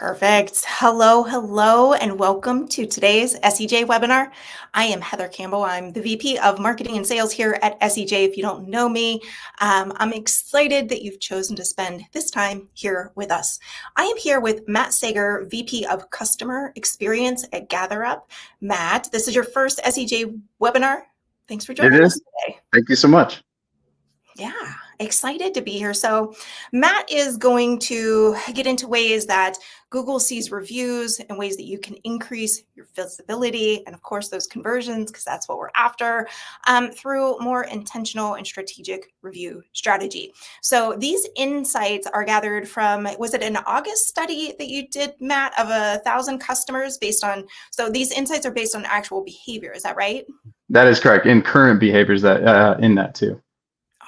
Perfect. Hello, hello, and welcome to today's SEJ webinar. I am Heather Campbell. I'm the VP of Marketing and Sales here at SEJ. If you don't know me, I'm excited that you've chosen to spend this time here with us. I am here with Matt Sager, VP of Customer Experience at GatherUp. Matt, this is your first SEJ webinar. Thanks for It joining us is. today. Thank you so much. Yeah, excited to be here. So Matt is going to get into ways that Google sees reviews and ways that you can increase your visibility and, of course, those conversions, because that's what we're after, through more intentional and strategic review strategy. So these insights are gathered from, was it an August study that you did, Matt, of 1,000 customers so these insights are based on actual behavior. Is that right? That is correct. And current behaviors that in that too.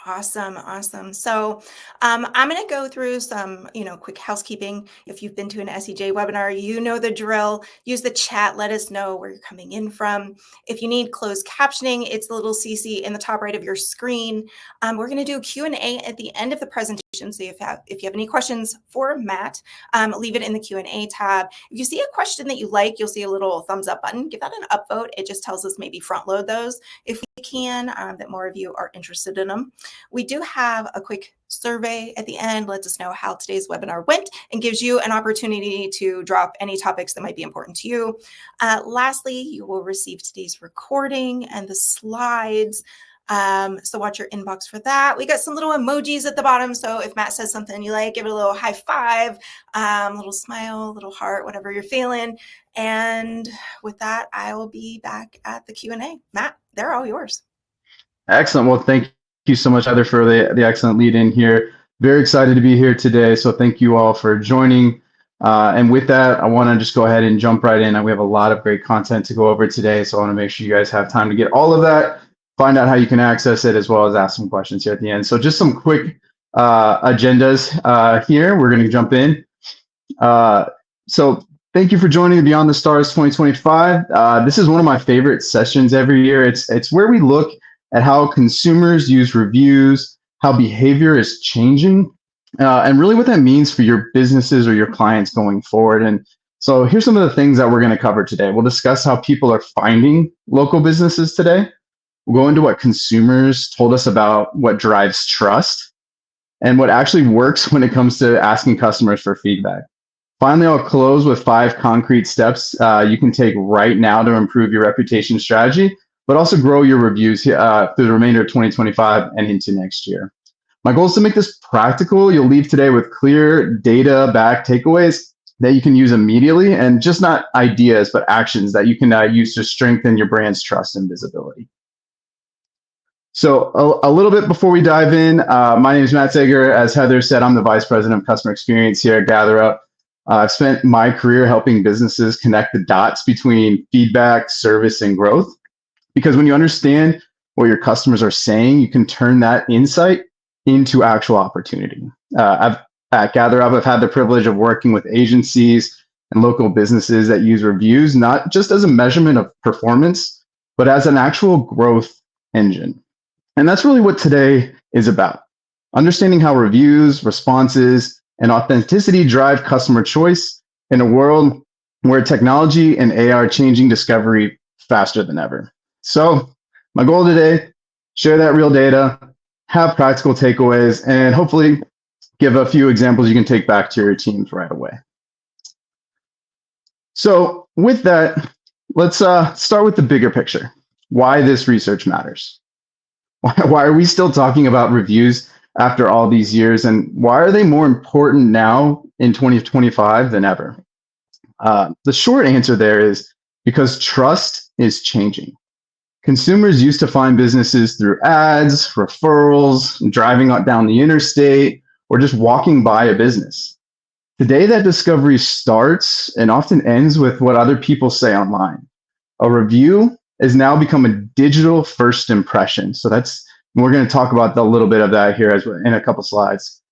Awesome. So I'm going to go through some, quick housekeeping. If you've been to an SEJ webinar, you know the drill. Use the chat. Let us know where you're coming in from. If you need closed captioning, it's the little CC in the top right of your screen. We're going to do Q&A at the end of the presentation. So if you have any questions for Matt, leave it in the Q&A tab. If you see a question that you like, you'll see a little thumbs up button. Give that an upvote. It just tells us maybe front load those if we can, that more of you are interested in them. We do have a quick survey at the end, lets us know how today's webinar went and gives you an opportunity to drop any topics that might be important to you. Lastly, you will receive today's recording and the slides. So watch your inbox for that. We got some little emojis at the bottom. So if Matt says something you like, give it a little high five, a little smile, a little heart, whatever you're feeling. And with that, I will be back at the Q&A. Matt, they're all yours. Excellent. Well, thank you so much, Heather, for the excellent lead in here. Very excited to be here today. So thank you all for joining. And with that, I want to just go ahead and jump right in. We have a lot of great content to go over today. So I want to make sure you guys have time to get all of that, find out how you can access it, as well as ask some questions here at the end. So just some quick agendas here. We're going to jump in. So thank you for joining the Beyond the Stars 2025. This is one of my favorite sessions every year. It's where we look at how consumers use reviews, how behavior is changing, and really what that means for your businesses or your clients going forward. And so here's some of the things that we're going to cover today. We'll discuss how people are finding local businesses today. We'll go into what consumers told us about what drives trust and what actually works when it comes to asking customers for feedback. Finally, I'll close with 5 concrete steps you can take right now to improve your reputation strategy, but also grow your reviews through the remainder of 2025 and into next year. My goal is to make this practical. You'll leave today with clear data-backed takeaways that you can use immediately, and just not ideas, but actions that you can use to strengthen your brand's trust and visibility. So a little bit before we dive in, my name is Matt Sager. As Heather said, I'm the Vice President of Customer Experience here at GatherUp. I've spent my career helping businesses connect the dots between feedback, service, and growth. Because when you understand what your customers are saying, you can turn that insight into actual opportunity. At GatherUp, I've had the privilege of working with agencies and local businesses that use reviews, not just as a measurement of performance, but as an actual growth engine. And that's really what today is about. Understanding how reviews, responses, and authenticity drive customer choice in a world where technology and AI are changing discovery faster than ever. So my goal today, share that real data, have practical takeaways, and hopefully give a few examples you can take back to your teams right away. So with that, let's start with the bigger picture. Why this research matters. Why are we still talking about reviews after all these years, and why are they more important now in 2025 than ever? The short answer there is because trust is changing. Consumers used to find businesses through ads, referrals, driving down the interstate, or just walking by a business. Today, that discovery starts and often ends with what other people say online. A review has now become a digital first impression. So we're going to talk about a little bit of that here in a couple slides.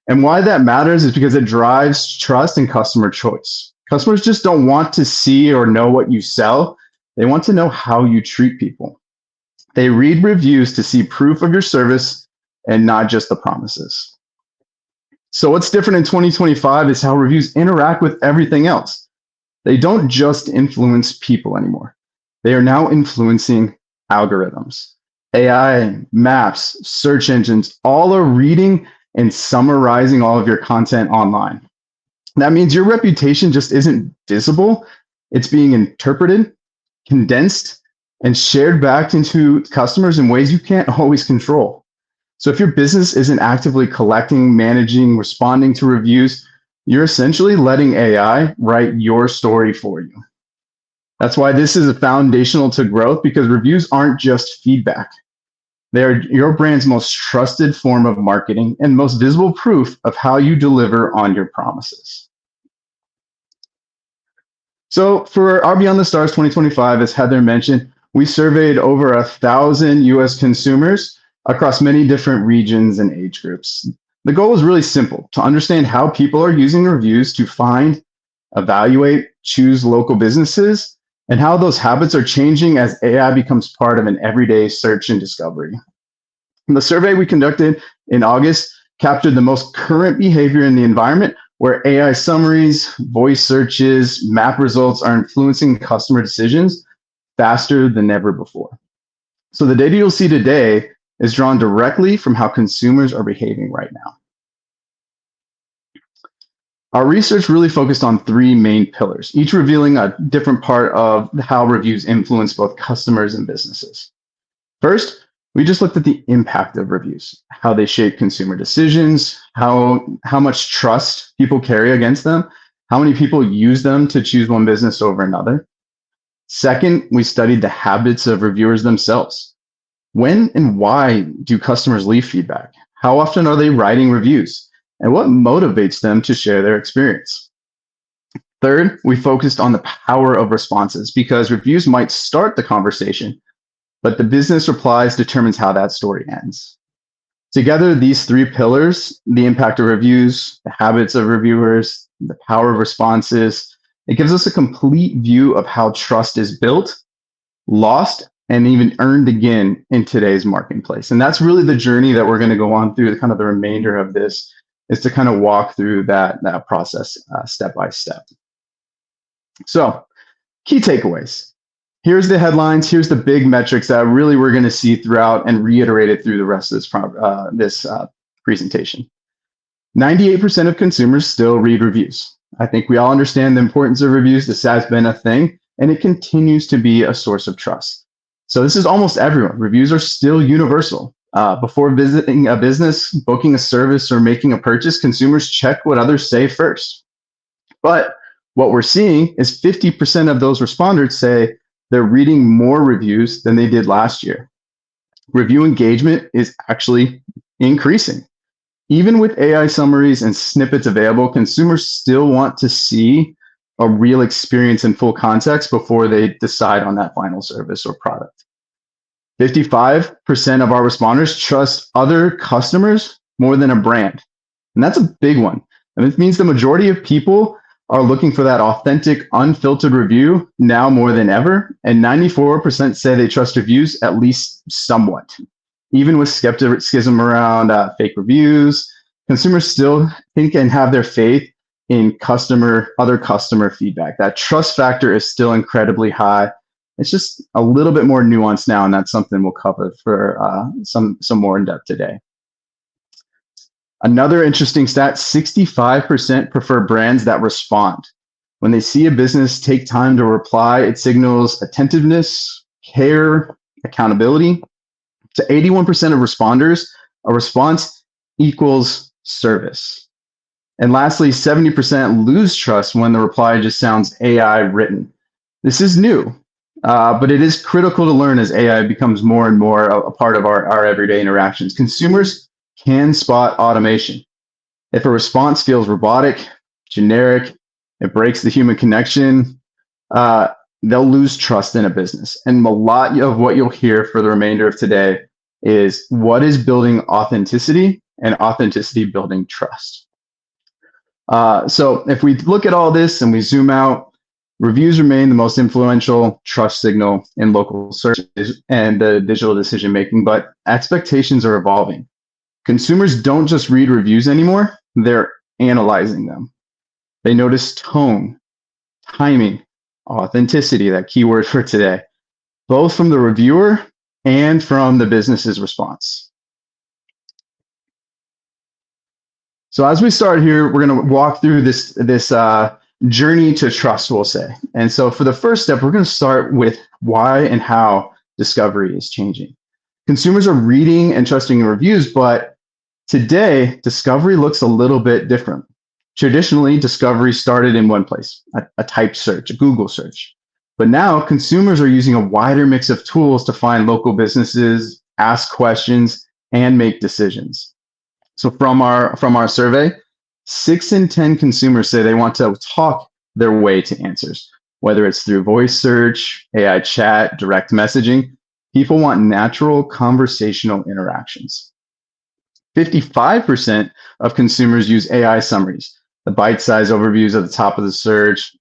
And why that matters is because it drives trust and customer choice. Customers just don't want to see or know what you sell. They want to know how you treat people. They read reviews to see proof of your service and not just the promises. So what's different in 2025 is how reviews interact with everything else. They don't just influence people anymore. They are now influencing algorithms. AI, maps, search engines, all are reading and summarizing all of your content online. That means your reputation just isn't visible. It's being interpreted, condensed, and shared back into customers in ways you can't always control. So if your business isn't actively collecting, managing, responding to reviews, you're essentially letting AI write your story for you. That's why this is a foundational to growth, because reviews aren't just feedback. They're your brand's most trusted form of marketing and most visible proof of how you deliver on your promises. So for our Beyond the Stars 2025, as Heather mentioned, we surveyed over 1,000 US consumers across many different regions and age groups. The goal was really simple: to understand how people are using reviews to find, evaluate, choose local businesses, and how those habits are changing as AI becomes part of an everyday search and discovery. And the survey we conducted in August captured the most current behavior in the environment, where AI summaries, voice searches, map results are influencing customer decisions faster than ever before. So the data you'll see today is drawn directly from how consumers are behaving right now. Our research really focused on three main pillars, each revealing a different part of how reviews influence both customers and businesses. First, we just looked at the impact of reviews, how they shape consumer decisions, how much trust people carry against them, how many people use them to choose one business over another. Second, we studied the habits of reviewers themselves. When and why do customers leave feedback? How often are they writing reviews? And what motivates them to share their experience? Third, we focused on the power of responses, because reviews might start the conversation, but the business replies determines how that story ends. Together, these three pillars, the impact of reviews, the habits of reviewers, the power of responses, it gives us a complete view of how trust is built, lost, and even earned again in today's marketplace. And that's really the journey that we're going to go on through kind of the remainder of this, is to kind of walk through that process step by step. So, key takeaways. Here's the headlines. Here's the big metrics that really we're going to see throughout and reiterated through the rest of this presentation. 98% of consumers still read reviews. I think we all understand the importance of reviews. This has been a thing, and it continues to be a source of trust. So this is almost everyone. Reviews are still universal. Before visiting a business, booking a service, or making a purchase, consumers check what others say first. But what we're seeing is 50% of those respondents say they're reading more reviews than they did last year. Review engagement is actually increasing. Even with AI summaries and snippets available, consumers still want to see a real experience in full context before they decide on that final service or product. 55% of our responders trust other customers more than a brand. And that's a big one. And it means the majority of people are looking for that authentic, unfiltered review now more than ever. And 94% say they trust reviews at least somewhat. Even with skepticism around fake reviews, consumers still think and have their faith in other customer feedback. That trust factor is still incredibly high. It's just a little bit more nuanced now, and that's something we'll cover for some more in depth today. Another interesting stat, 65% prefer brands that respond. When they see a business take time to reply, it signals attentiveness, care, accountability. To 81% of responders, a response equals service. And lastly, 70% lose trust when the reply just sounds AI written. This is new, but it is critical to learn as AI becomes more and more a part of our everyday interactions. Consumers can spot automation. If a response feels robotic, generic, it breaks the human connection, they'll lose trust in a business. And a lot of what you'll hear for the remainder of today is what is building authenticity and authenticity building trust. So if we look at all this and we zoom out, reviews remain the most influential trust signal in local search and the digital decision making, but expectations are evolving. Consumers don't just read reviews anymore, they're analyzing them. They notice tone, timing, authenticity, that keyword for today, both from the reviewer and from the business's response. So as we start here, we're going to walk through this journey to trust, we'll say. And so for the first step, we're going to start with why and how discovery is changing. Consumers are reading and trusting reviews, but today, discovery looks a little bit different. Traditionally, discovery started in one place, a typed search, a Google search. But now consumers are using a wider mix of tools to find local businesses, ask questions, and make decisions. So from our survey, 6 in 10 consumers say they want to talk their way to answers, whether it's through voice search, AI chat, direct messaging. People want natural conversational interactions. 55% of consumers use AI summaries, the bite-sized overviews at the top of the search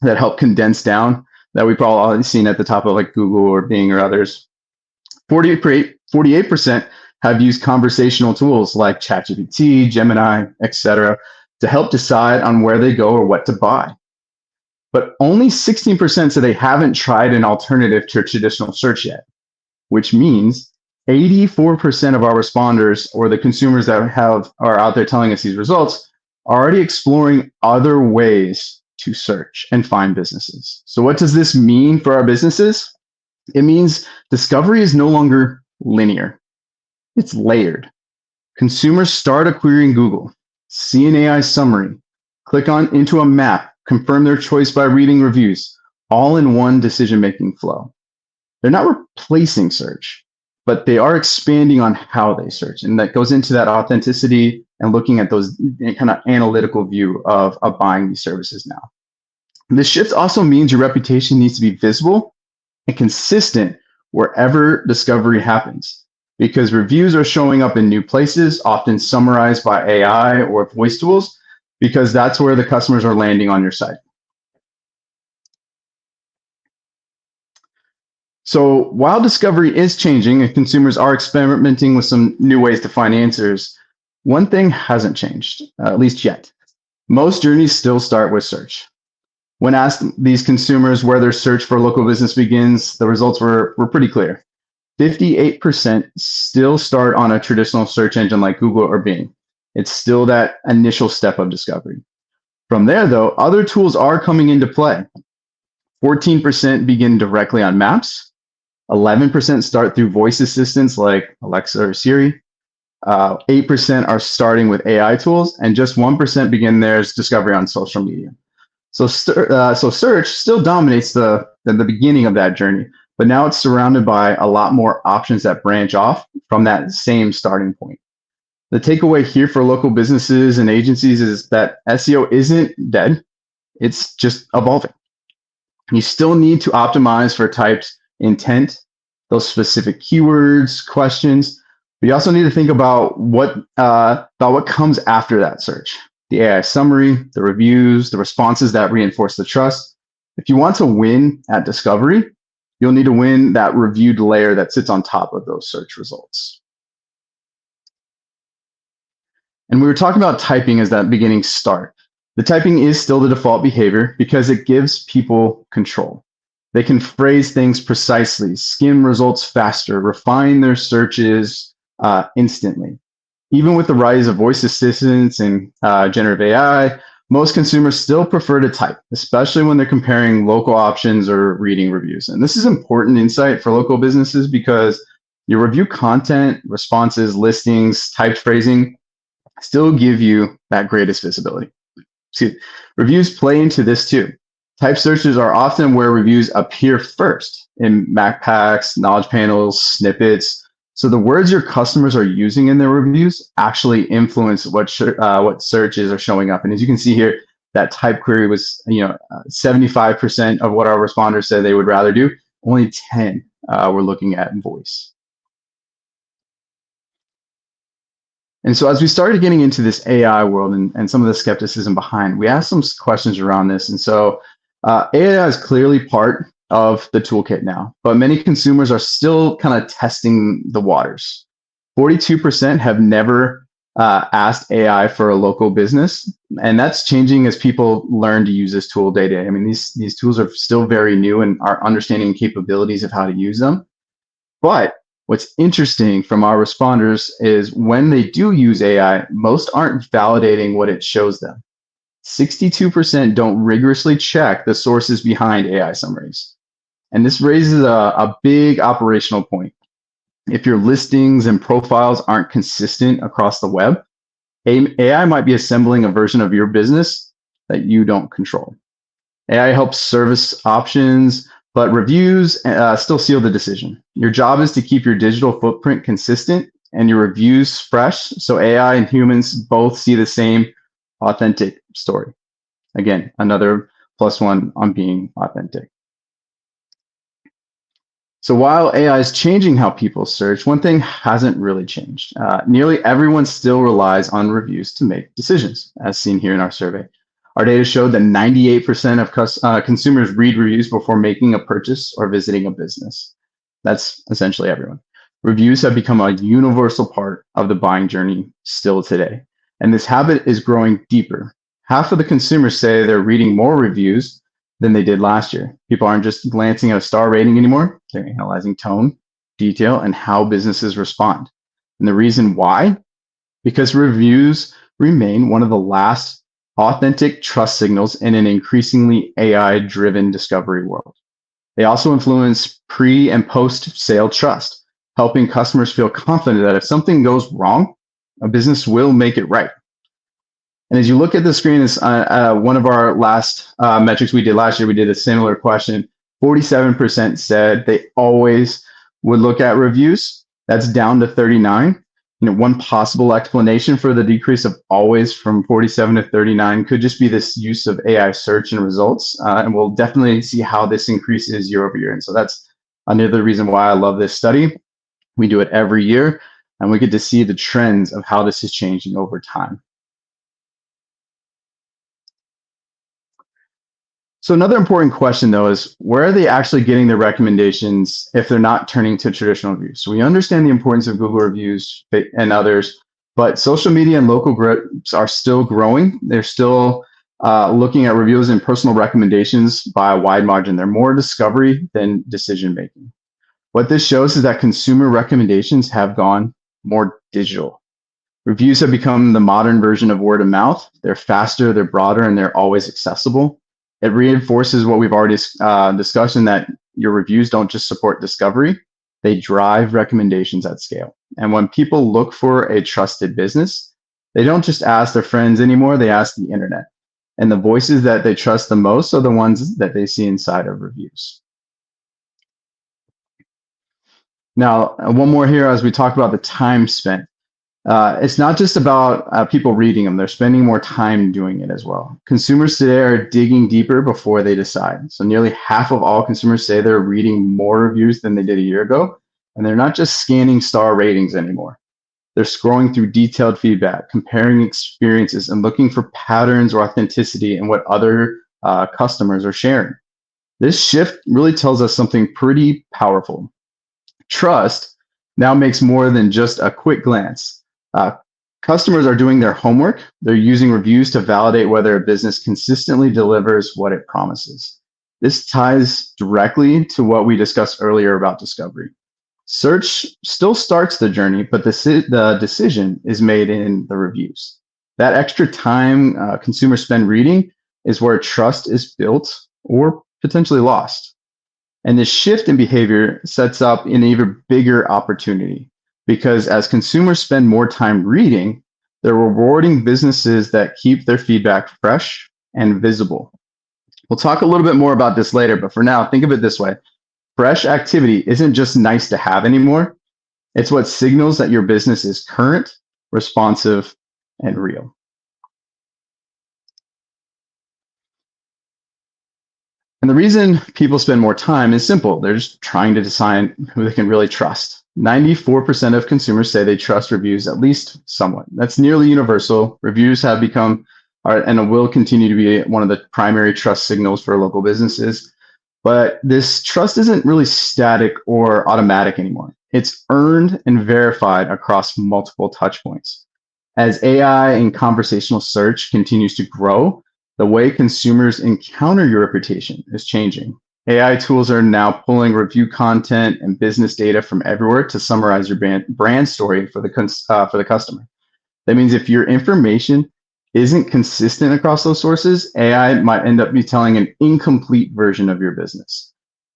that help condense down, that we've probably seen at the top of like Google or Bing or others. 48% have used conversational tools like ChatGPT, Gemini, etc., to help decide on where they go or what to buy. But only 16% say they haven't tried an alternative to traditional search yet, which means 84% of our responders, or the consumers that are out there telling us these results, are already exploring other ways to search and find businesses. So what does this mean for our businesses? It means discovery is no longer linear. It's layered. Consumers start a query in Google, see an AI summary, click on into a map, confirm their choice by reading reviews, all in one decision-making flow. They're not replacing search, but they are expanding on how they search. And that goes into that authenticity and looking at those kind of analytical view of buying these services now. This shift also means your reputation needs to be visible and consistent wherever discovery happens, because reviews are showing up in new places, often summarized by AI or voice tools, because that's where the customers are landing on your site. So while discovery is changing and consumers are experimenting with some new ways to find answers, one thing hasn't changed, at least yet. Most journeys still start with search. When asked these consumers where their search for local business begins, the results were pretty clear. 58% still start on a traditional search engine like Google or Bing. It's still that initial step of discovery. From there, though, other tools are coming into play. 14% begin directly on Maps. 11% start through voice assistants like Alexa or Siri. 8% are starting with AI tools, and just 1% begin their discovery on social media. So search still dominates the beginning of that journey, but now it's surrounded by a lot more options that branch off from that same starting point. The takeaway here for local businesses and agencies is that SEO isn't dead, it's just evolving. You still need to optimize for typed intent, those specific keywords, questions, but you also need to think about what comes after that search. The AI summary, the reviews, the responses that reinforce the trust. If you want to win at discovery, you'll need to win that reviewed layer that sits on top of those search results. And we were talking about typing as that beginning start. The typing is still the default behavior because it gives people control. They can phrase things precisely, skim results faster, refine their searches instantly. Even with the rise of voice assistants and generative AI, most consumers still prefer to type, especially when they're comparing local options or reading reviews. And this is important insight for local businesses because your review content, responses, listings, typed phrasing still give you that greatest visibility. Reviews play into this too. Type searches are often where reviews appear first in Mac packs, knowledge panels, snippets. So the words your customers are using in their reviews actually influence what searches are showing up. And as you can see here, that type query was 75% of what our responders said they would rather do. Only 10 were looking at voice. And so as we started getting into this AI world and some of the skepticism behind, we asked some questions around this. And so AI is clearly part of the toolkit now, but many consumers are still kind of testing the waters. 42% have never asked AI for a local business, and that's changing as people learn to use this tool day to day. I mean, these tools are still very new and our understanding capabilities of how to use them. But what's interesting from our responders is when they do use AI, most aren't validating what it shows them. 62% don't rigorously check the sources behind AI summaries. And this raises a big operational point. If your listings and profiles aren't consistent across the web, AI might be assembling a version of your business that you don't control. AI helps service options, but reviews still seal the decision. Your job is to keep your digital footprint consistent and your reviews fresh so AI and humans both see the same authentic story. Again, another +1 on being authentic. So while AI is changing how people search, one thing hasn't really changed. Nearly everyone still relies on reviews to make decisions, as seen here in our survey. Our data showed that 98% of consumers read reviews before making a purchase or visiting a business. That's essentially everyone. Reviews have become a universal part of the buying journey still today. And this habit is growing deeper. Half of the consumers say they're reading more reviews than they did last year. People aren't just glancing at a star rating anymore. They're analyzing tone, detail, and how businesses respond. And the reason why? Because reviews remain one of the last authentic trust signals in an increasingly AI-driven discovery world. They also influence pre- and post-sale trust, helping customers feel confident that if something goes wrong, a business will make it right. And as you look at the screen, is one of our last metrics we did last year, we did a similar question. 47% said they always would look at reviews. That's down to 39. One possible explanation for the decrease of always from 47 to 39 could just be this use of AI search and results. And we'll definitely see how this increases year over year. And so that's another reason why I love this study. We do it every year, and we get to see the trends of how this is changing over time. So another important question, though, is where are they actually getting their recommendations if they're not turning to traditional reviews? So we understand the importance of Google reviews and others, but social media and local groups are still growing. They're still looking at reviews and personal recommendations by a wide margin. They're more discovery than decision making. What this shows is that consumer recommendations have gone more digital. Reviews have become the modern version of word of mouth. They're faster, they're broader, and they're always accessible. It reinforces what we've already discussed in that your reviews don't just support discovery, they drive recommendations at scale. And when people look for a trusted business, they don't just ask their friends anymore, they ask the internet. And the voices that they trust the most are the ones that they see inside of reviews. Now, one more here as we talk about the time spent. It's not just about people reading them, they're spending more time doing it as well. Consumers today are digging deeper before they decide. So nearly half of all consumers say they're reading more reviews than they did a year ago. And they're not just scanning star ratings anymore. They're scrolling through detailed feedback, comparing experiences, and looking for patterns or authenticity in what other customers are sharing. This shift really tells us something pretty powerful. Trust now makes more than just a quick glance. Customers are doing their homework. They're using reviews to validate whether a business consistently delivers what it promises. This ties directly to what we discussed earlier about discovery. Search still starts the journey, but the decision is made in the reviews. That extra time consumers spend reading is where trust is built or potentially lost. And this shift in behavior sets up an even bigger opportunity. Because as consumers spend more time reading, they're rewarding businesses that keep their feedback fresh and visible. We'll talk a little bit more about this later, but for now, think of it this way. Fresh activity isn't just nice to have anymore. It's what signals that your business is current, responsive, and real. And the reason people spend more time is simple. They're just trying to decide who they can really trust. 94% of consumers say they trust reviews at least somewhat. That's nearly universal. Reviews have become and will continue to be one of the primary trust signals for local businesses. But this trust isn't really static or automatic anymore. It's earned and verified across multiple touch points. As AI and conversational search continues to grow, the way consumers encounter your reputation is changing. AI tools are now pulling review content and business data from everywhere to summarize your brand story for the customer. That means if your information isn't consistent across those sources, AI might end up be telling an incomplete version of your business.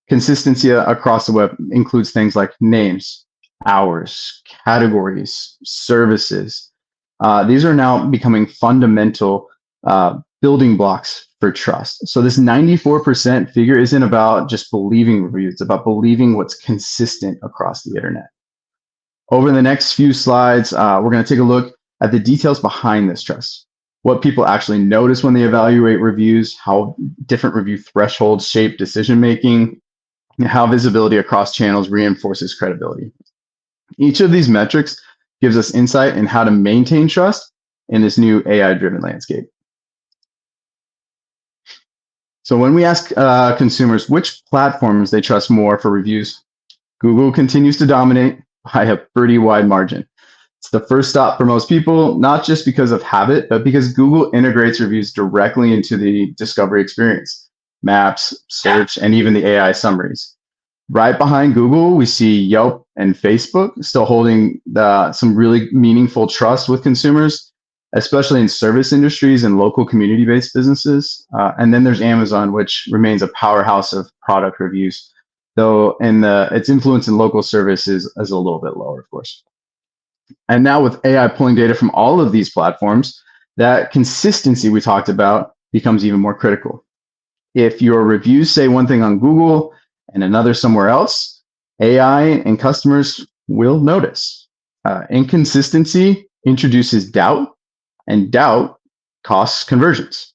Consistency across the web includes things like names, hours, categories, services. These are now becoming fundamental building blocks for trust. So this 94% figure isn't about just believing reviews, it's about believing what's consistent across the internet. Over the next few slides, we're going to take a look at the details behind this trust, what people actually notice when they evaluate reviews, how different review thresholds shape decision-making, and how visibility across channels reinforces credibility. Each of these metrics gives us insight in how to maintain trust in this new AI-driven landscape. So when we ask consumers which platforms they trust more for reviews, Google continues to dominate by a pretty wide margin. It's the first stop for most people, not just because of habit, but because Google integrates reviews directly into the discovery experience, maps, search, and even the AI summaries. Right behind Google, we see Yelp and Facebook still holding some really meaningful trust with consumers, especially in service industries and local community-based businesses. And then there's Amazon, which remains a powerhouse of product reviews, though its influence in local services is a little bit lower, of course. And now with AI pulling data from all of these platforms, that consistency we talked about becomes even more critical. If your reviews say one thing on Google and another somewhere else, AI and customers will notice. Inconsistency introduces doubt, and doubt costs conversions.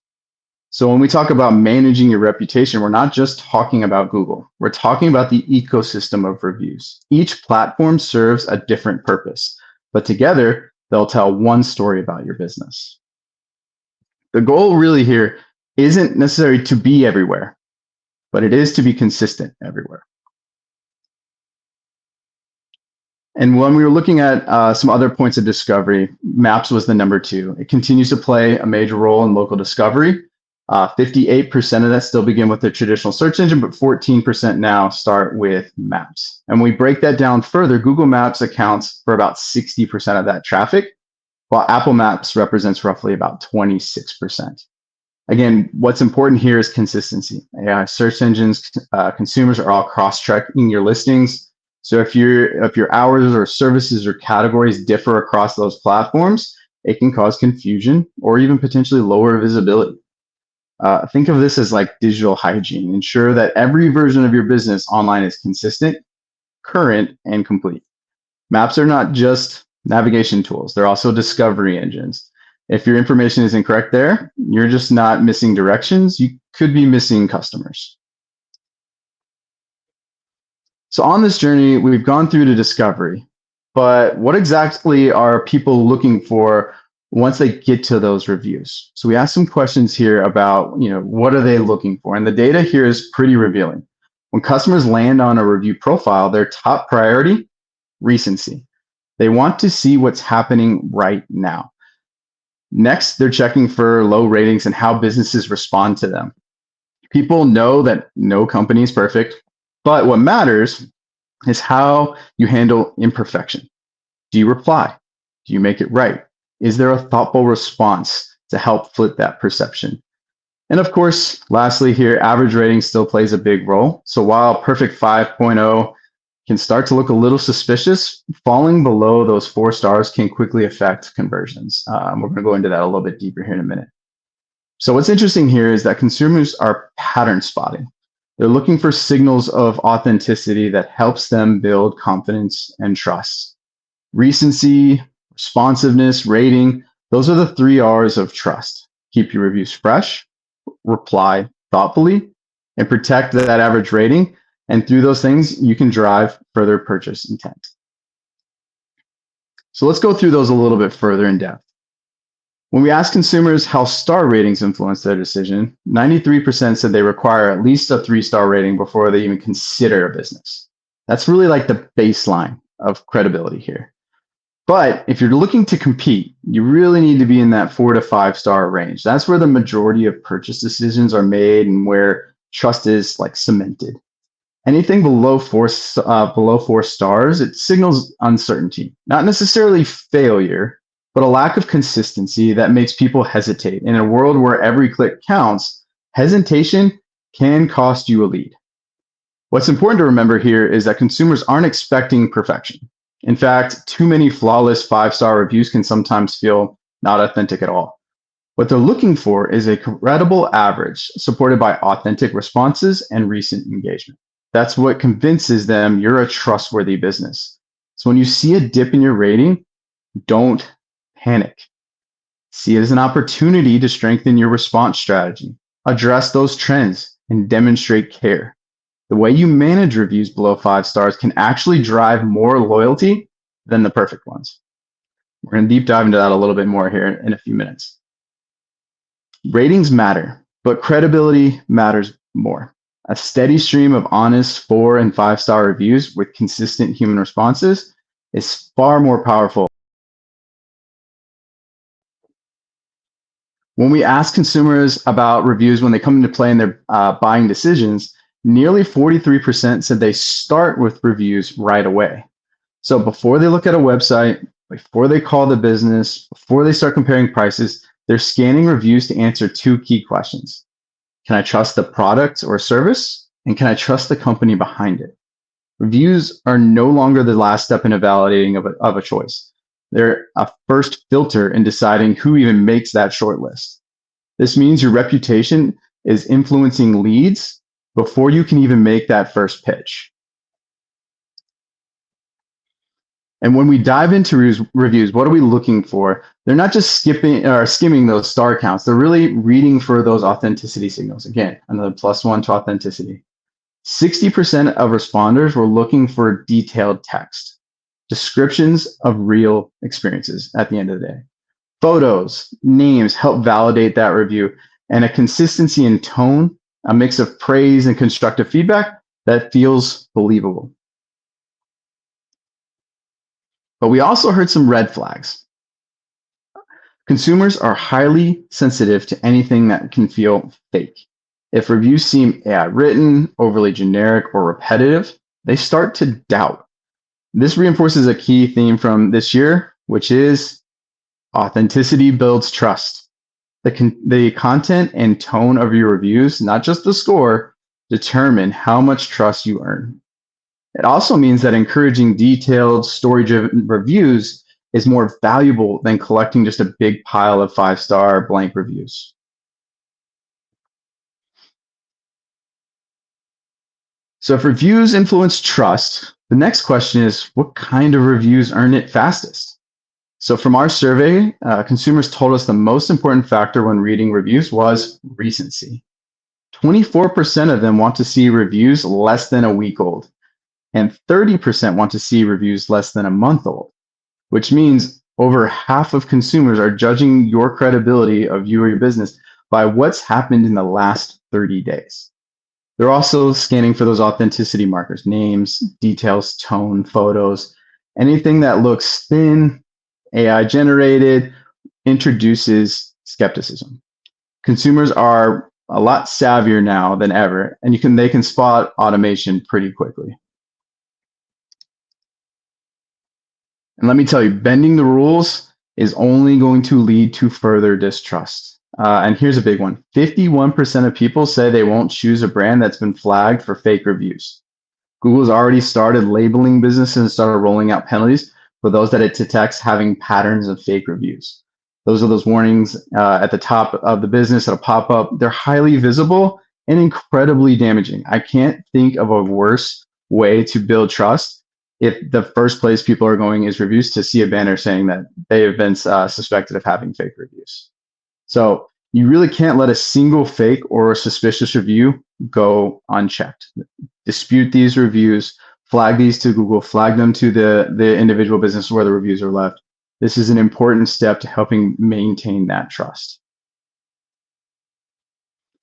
So when we talk about managing your reputation, we're not just talking about Google. We're talking about the ecosystem of reviews. Each platform serves a different purpose, but together they'll tell one story about your business. The goal really here isn't necessarily to be everywhere, but it is to be consistent everywhere. And when we were looking at some other points of discovery, Maps was the number 2. It continues to play a major role in local discovery. 58% of that still begin with the traditional search engine, but 14% now start with Maps. And when we break that down further, Google Maps accounts for about 60% of that traffic, while Apple Maps represents roughly about 26%. Again, what's important here is consistency. AI search engines, consumers are all cross-checking your listings. So if your hours or services or categories differ across those platforms, it can cause confusion or even potentially lower visibility. Think of this as like digital hygiene. Ensure that every version of your business online is consistent, current, and complete. Maps are not just navigation tools. They're also discovery engines. If your information is incorrect there, you're just not missing directions. You could be missing customers. So on this journey, we've gone through to discovery, but what exactly are people looking for once they get to those reviews? So we asked some questions here about, what are they looking for? And the data here is pretty revealing. When customers land on a review profile, their top priority, recency. They want to see what's happening right now. Next, they're checking for low ratings and how businesses respond to them. People know that no company is perfect, but what matters is how you handle imperfection. Do you reply? Do you make it right? Is there a thoughtful response to help flip that perception? And of course, lastly here, average rating still plays a big role. So while Perfect 5.0 can start to look a little suspicious, falling below those 4 stars can quickly affect conversions. We're going to go into that a little bit deeper here in a minute. So what's interesting here is that consumers are pattern spotting. They're looking for signals of authenticity that helps them build confidence and trust. Recency, responsiveness, rating, those are the 3 R's of trust. Keep your reviews fresh, reply thoughtfully, and protect that average rating. And through those things, you can drive further purchase intent. So let's go through those a little bit further in depth. When we ask consumers how star ratings influence their decision, 93% said they require at least a 3-star rating before they even consider a business. That's really like the baseline of credibility here. But if you're looking to compete, you really need to be in that 4 to 5 star range. That's where the majority of purchase decisions are made and where trust is like cemented. Anything below 4 stars, it signals uncertainty, not necessarily failure, but a lack of consistency that makes people hesitate. In a world where every click counts, hesitation can cost you a lead. What's important to remember here is that consumers aren't expecting perfection. In fact, too many flawless 5 star reviews can sometimes feel not authentic at all. What they're looking for is a credible average supported by authentic responses and recent engagement. That's what convinces them you're a trustworthy business. So when you see a dip in your rating, don't panic. See it as an opportunity to strengthen your response strategy, address those trends, and demonstrate care. The way you manage reviews below 5 stars can actually drive more loyalty than the perfect ones. We're going to deep dive into that a little bit more here in a few minutes. Ratings matter, but credibility matters more. A steady stream of honest 4 and 5 star reviews with consistent human responses is far more powerful. When we ask consumers about reviews when they come into play in their buying decisions, nearly 43% said they start with reviews right away. So before they look at a website, before they call the business, before they start comparing prices, they're scanning reviews to answer 2 key questions. Can I trust the product or service? And can I trust the company behind it? Reviews are no longer the last step in evaluating of a choice. They're a first filter in deciding who even makes that short list. This means your reputation is influencing leads before you can even make that first pitch. And when we dive into reviews, what are we looking for? They're not just skimming those star counts. They're really reading for those authenticity signals. Again, another +1 to authenticity. 60% of responders were looking for detailed text, descriptions of real experiences at the end of the day. Photos, names help validate that review, and a consistency in tone, a mix of praise and constructive feedback that feels believable. But we also heard some red flags. Consumers are highly sensitive to anything that can feel fake. If reviews seem AI written, overly generic, or repetitive, they start to doubt. This reinforces a key theme from this year, which is authenticity builds trust. The content and tone of your reviews, not just the score, determine how much trust you earn. It also means that encouraging detailed, story-driven reviews is more valuable than collecting just a big pile of 5-star blank reviews. So if reviews influence trust, the next question is, what kind of reviews earn it fastest? So from our survey, consumers told us the most important factor when reading reviews was recency. 24% of them want to see reviews less than a week old, and 30% want to see reviews less than a month old, which means over half of consumers are judging your credibility of you or your business by what's happened in the last 30 days. They're also scanning for those authenticity markers, names, details, tone, photos, anything that looks thin, AI generated, introduces skepticism. Consumers are a lot savvier now than ever, and they can spot automation pretty quickly. And let me tell you, bending the rules is only going to lead to further distrust. And here's a big one. 51% of people say they won't choose a brand that's been flagged for fake reviews. Google's already started labeling businesses and started rolling out penalties for those that it detects having patterns of fake reviews. Those are those warnings at the top of the business that'll pop up. They're highly visible and incredibly damaging. I can't think of a worse way to build trust if the first place people are going is reviews to see a banner saying that they have been suspected of having fake reviews. So you really can't let a single fake or suspicious review go unchecked. Dispute these reviews, flag these to Google, flag them to the individual business where the reviews are left. This is an important step to helping maintain that trust.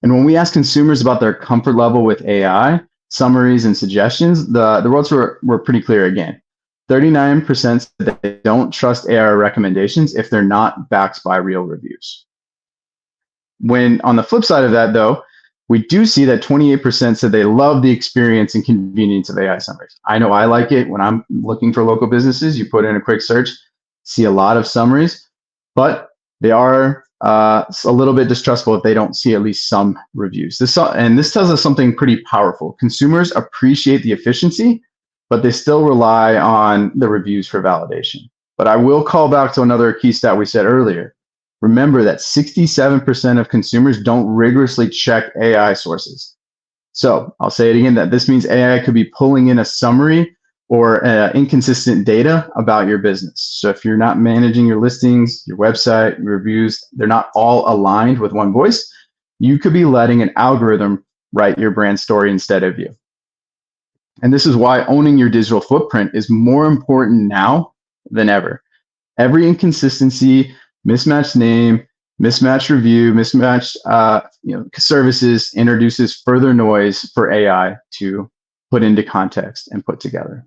And when we ask consumers about their comfort level with AI, summaries and suggestions, the results were pretty clear again. 39% said they don't trust AI recommendations if they're not backed by real reviews. When on the flip side of that, though, we do see that 28% said they love the experience and convenience of AI summaries. I know I like it when I'm looking for local businesses. You put in a quick search, see a lot of summaries, but they are a little bit distrustful if they don't see at least some reviews. This tells us something pretty powerful. Consumers appreciate the efficiency, but they still rely on the reviews for validation. But I will call back to another key stat we said earlier. Remember that 67% of consumers don't rigorously check AI sources. So I'll say it again, that this means AI could be pulling in a summary or inconsistent data about your business. So if you're not managing your listings, your website, your reviews, they're not all aligned with one voice, you could be letting an algorithm write your brand story instead of you. And this is why owning your digital footprint is more important now than ever. Every inconsistency, mismatched name, mismatched review, mismatched services introduces further noise for AI to put into context and put together.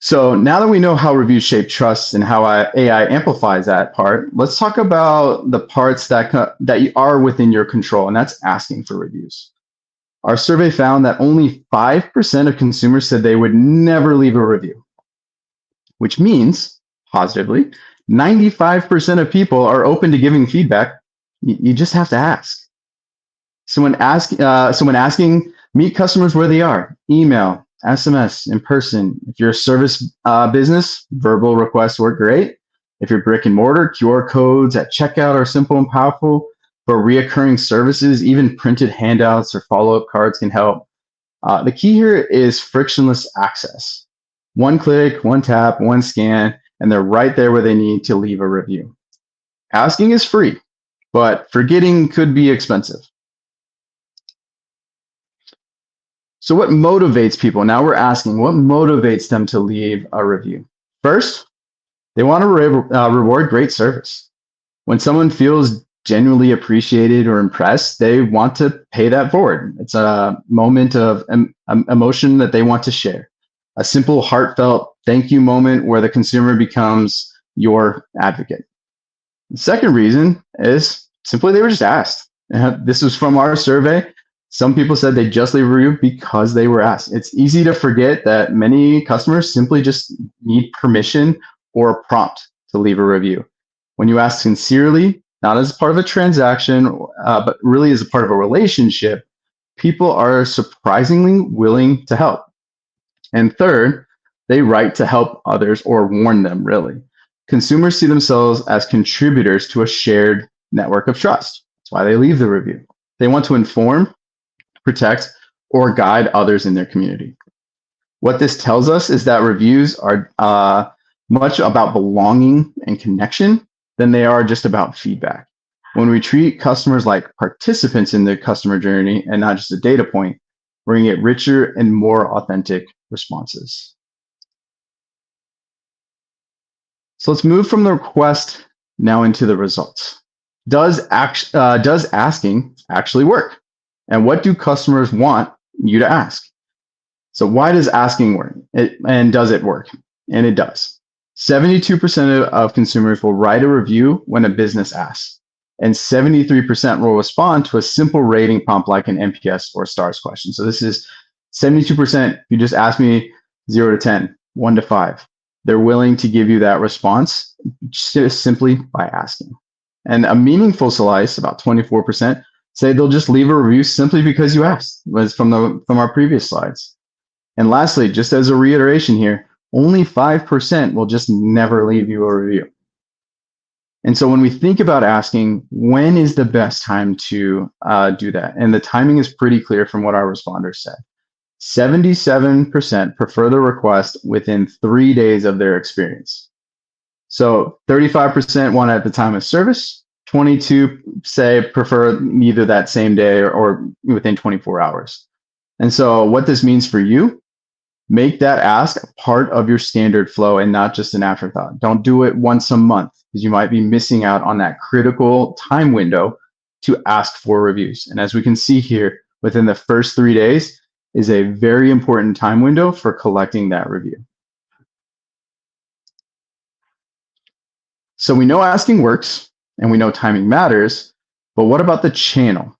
So now that we know how reviews shape trust and how AI amplifies that part, let's talk about the parts that are within your control, and that's asking for reviews. Our survey found that only 5% of consumers said they would never leave a review, which means, positively, 95% of people are open to giving feedback. You just have to ask. So when asking, meet customers where they are, email, SMS, in person. If you're a service business, verbal requests work great. If you're brick and mortar, QR codes at checkout are simple and powerful. For reoccurring services, even printed handouts or follow-up cards can help. The key here is frictionless access. One click, one tap, one scan, and they're right there where they need to leave a review. Asking is free, but forgetting could be expensive. So what motivates people? Now we're asking, what motivates them to leave a review? First, they want to reward great service. When someone feels genuinely appreciated or impressed, they want to pay that forward. It's a moment of emotion that they want to share. A simple, heartfelt thank you moment where the consumer becomes your advocate. The second reason is simply they were just asked. This was from our survey. Some people said they just leave a review because they were asked. It's easy to forget that many customers simply just need permission or a prompt to leave a review. When you ask sincerely, not as part of a transaction, but really as a part of a relationship, people are surprisingly willing to help. And third, they write to help others or warn them, really. Consumers see themselves as contributors to a shared network of trust. That's why they leave the review. They want to inform, protect, or guide others in their community. What this tells us is that reviews are much about belonging and connection than they are just about feedback. When we treat customers like participants in the customer journey and not just a data point, we're going to get richer and more authentic responses. So let's move from the request now into the results. Does asking actually work? And what do customers want you to ask? So why does asking work? And does it work? And it does. 72% of consumers will write a review when a business asks, and 73% will respond to a simple rating prompt like an NPS or stars question. So this is 72%. You just ask me 0 to 10, 1 to 5. They're willing to give you that response just simply by asking. And a meaningful slice, about 24%, say they'll just leave a review simply because you asked. Was from our previous slides. And lastly, just as a reiteration here, only 5% will just never leave you a review. And so when we think about asking, when is the best time to do that? And the timing is pretty clear from what our responders said. 77% prefer the request within 3 days of their experience. So 35% want it at the time of service. 22 say prefer either that same day or within 24 hours. And so what this means for you, make that ask a part of your standard flow and not just an afterthought. Don't do it once a month because you might be missing out on that critical time window to ask for reviews. And as we can see here, within the first 3 days, is a very important time window for collecting that review. So we know asking works and we know timing matters, but what about the channel?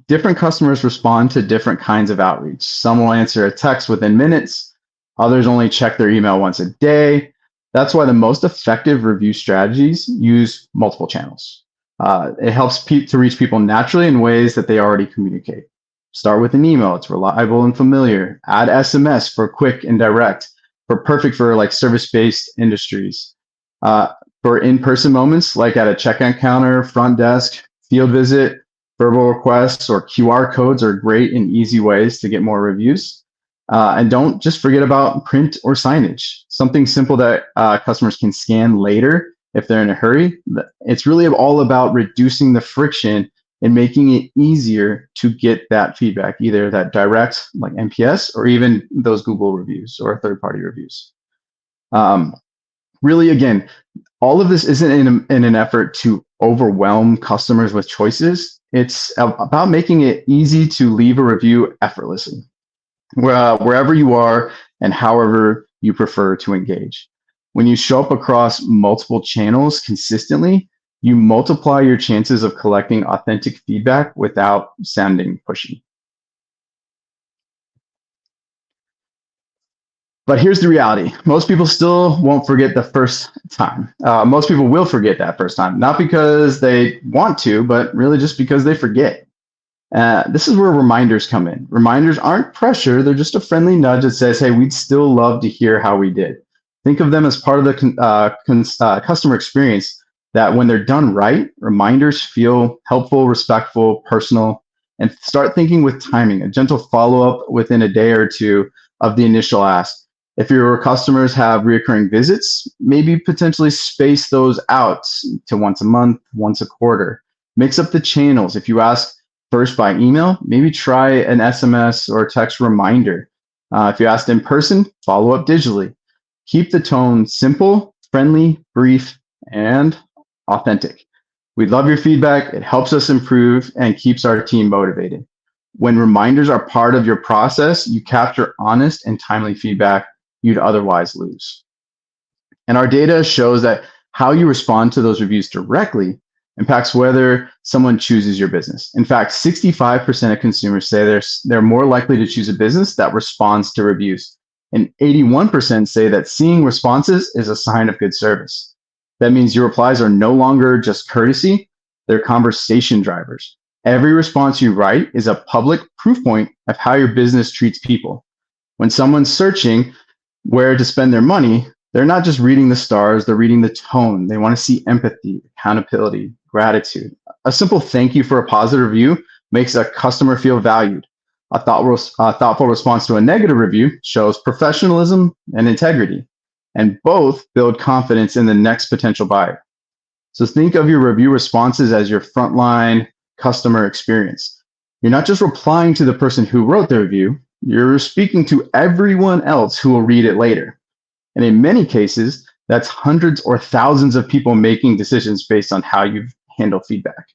Different customers respond to different kinds of outreach. Some will answer a text within minutes, others only check their email once a day. That's why the most effective review strategies use multiple channels. It helps to reach people naturally in ways that they already communicate. Start with an email, it's reliable and familiar. Add SMS for quick and direct, perfect for like service-based industries. For in-person moments, like at a checkout counter, front desk, field visit, verbal requests, or QR codes are great and easy ways to get more reviews. And don't just forget about print or signage, something simple that customers can scan later if they're in a hurry. It's really all about reducing the friction and making it easier to get that feedback, either that direct, like NPS, or even those Google reviews or third-party reviews. Really, again, all of this isn't in an effort to overwhelm customers with choices. It's about making it easy to leave a review effortlessly, wherever you are and however you prefer to engage. When you show up across multiple channels consistently, you multiply your chances of collecting authentic feedback without sounding pushy. But here's the reality. Most people still won't forget the first time. Most people will forget that first time, not because they want to, but really just because they forget. This is where reminders come in. Reminders aren't pressure. They're just a friendly nudge that says, hey, we'd still love to hear how we did. Think of them as part of the customer experience, that when they're done right, reminders feel helpful, respectful, personal, and start thinking with timing, a gentle follow-up within a day or two of the initial ask. If your customers have recurring visits, maybe potentially space those out to once a month, once a quarter. Mix up the channels. If you ask first by email, maybe try an SMS or text reminder. If you asked in person, follow up digitally. Keep the tone simple, friendly, brief, and authentic. We love your feedback. It helps us improve and keeps our team motivated. When reminders are part of your process, you capture honest and timely feedback you'd otherwise lose. And our data shows that how you respond to those reviews directly impacts whether someone chooses your business. In fact, 65% of consumers say they're more likely to choose a business that responds to reviews. And 81% say that seeing responses is a sign of good service. That means your replies are no longer just courtesy, they're conversation drivers. Every response you write is a public proof point of how your business treats people. When someone's searching where to spend their money, they're not just reading the stars, they're reading the tone. They want to see empathy, accountability, gratitude. A simple thank you for a positive review makes a customer feel valued. A thoughtful response to a negative review shows professionalism and integrity, and both build confidence in the next potential buyer. So think of your review responses as your frontline customer experience. You're not just replying to the person who wrote the review, you're speaking to everyone else who will read it later. And in many cases, that's hundreds or thousands of people making decisions based on how you've handled feedback.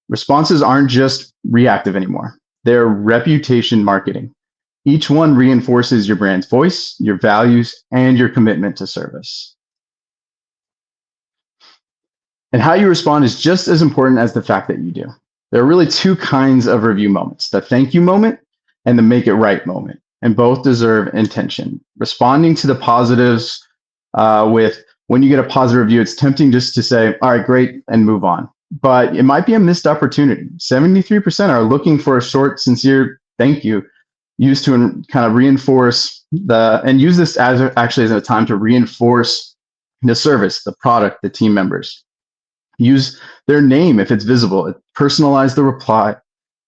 Responses aren't just reactive anymore. They're reputation marketing. Each one reinforces your brand's voice, your values, and your commitment to service. And how you respond is just as important as the fact that you do. There are really two kinds of review moments, the thank you moment and the make it right moment, and both deserve intention. Responding to the positives with when you get a positive review, it's tempting just to say, all right, great, and move on. But it might be a missed opportunity. 73% are looking for a short, sincere thank you used to kind of reinforce and use this as a time to reinforce the service, the product, the team members. Use their name if it's visible. Personalize the reply.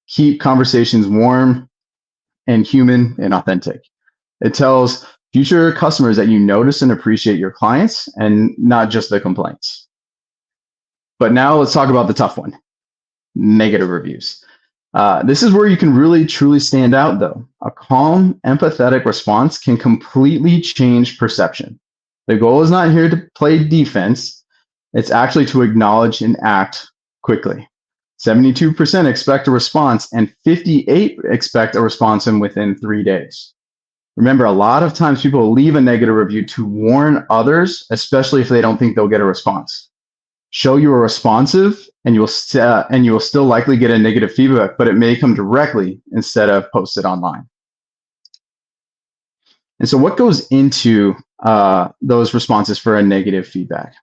Keep conversations warm and human and authentic. It tells future customers that you notice and appreciate your clients and not just the complaints. But now let's talk about the tough one, negative reviews. This is where you can really, truly stand out, though. A calm, empathetic response can completely change perception. The goal is not here to play defense. It's actually to acknowledge and act quickly. 72% expect a response, and 58 expect a response within 3 days. Remember, a lot of times people will leave a negative review to warn others, especially if they don't think they'll get a response. Show you are responsive, and you will still likely get a negative feedback, but it may come directly instead of posted online. And so what goes into those responses for a negative feedback?